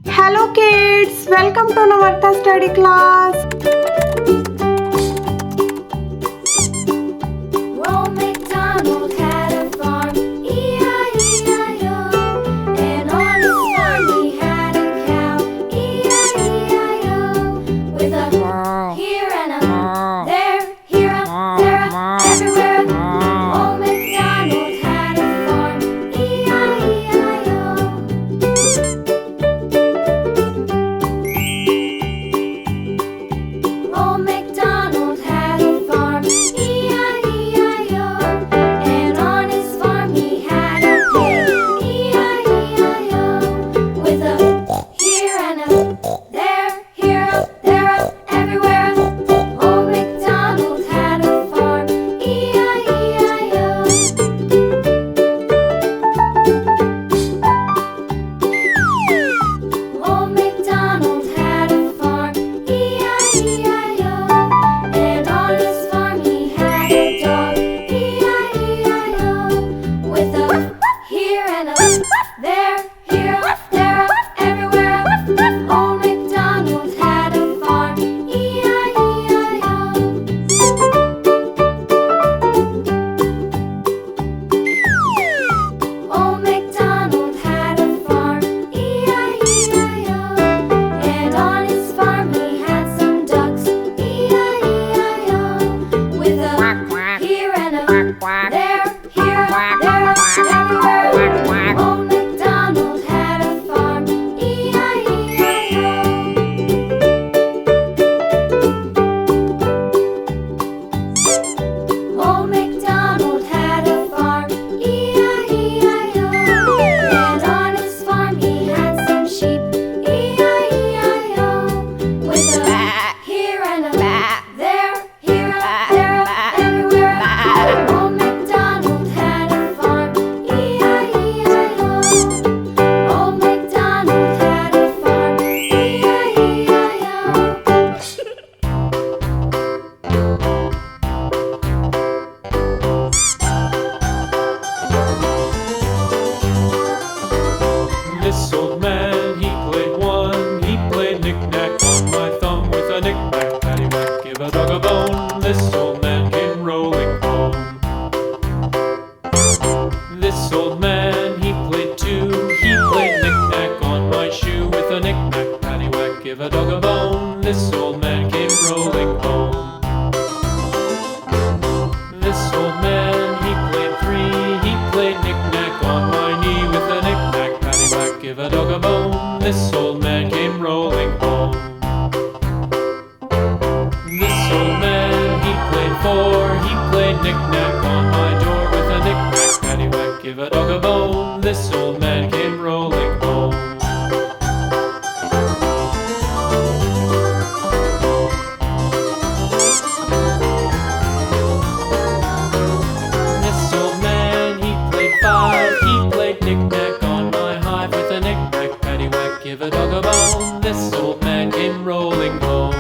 Hello kids, welcome to Navartha study class. Old MacDonald had a farm, E-I-E-I-O. And on his farm he had a cow, E-I-E-I-O. With a here and a there, here a, there a, everywhere. Old MacDonald had a farm, E-I-E-I-O. Old MacDonald had a farm, E-I-E-I-O. And on his farm he had a pig, E-I-E-I-O. With a here and a there, here a, there a, everywhere. Old MacDonald had a farm, E-I-E-I-O. Old MacDonald had a farm, E-I-E-I-O. And on his farm he had a dog, E-I-E-I-O. With a here and a there, here, there, everywhere. Old MacDonald had a farm, E-I-E-I-O. Old MacDonald had a farm, E-I-E-I-O. And on his farm he had some ducks, E-I-E-I-O. With a here and a there, here, there, everywhere. Old MacDonald had a farm, E-I-E-I-O. Old MacDonald had a farm, E-I-E-I-O. And on his farm he had some sheep, E-I-E-I-O. With a here and a there, here, there, everywhere. Old MacDonald had a farm, E-I-E-I-O. Old MacDonald had a farm, E-I-E-I-O. This old man, he played one. He played knick-knack on my thumb with a knick-knack, paddywhack, give a dog a bone. This old man came rolling home. This old man, he played two. He played knick-knack on my shoe with a knick-knack, paddywhack, give a dog a bone. This old man came rolling home. This old man, he played three. He played knick-knack on my knee with a knick-knack, paddywhack, give a dog a bone. This old man came rolling home. This old man, he played four. He played knick-knack on my door with a knick-knack, paddywhack, give a dog a bone. This old man came rolling home. This old man, he played five. He played knick-knack on my hive with a knick-knack, paddywhack, give a dog a bone. This old man came rolling home.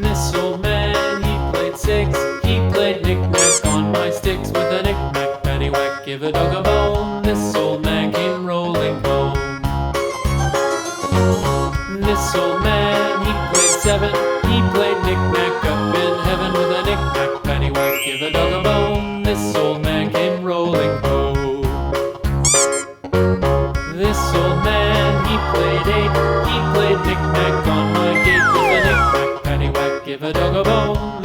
This old man, he played six. He played knick-knack on my sticks with a knick-knack, paddywhack, give a dog a bone. This old man came rolling home. This old man, he played seven. He played knick-knack up in heaven with a knick-knack, paddywhack, give a dog a bone. This old man came rolling home. This old man, he played eight. He played knick-knack on my gate with a knick-knack, paddywhack, give a dog a bone.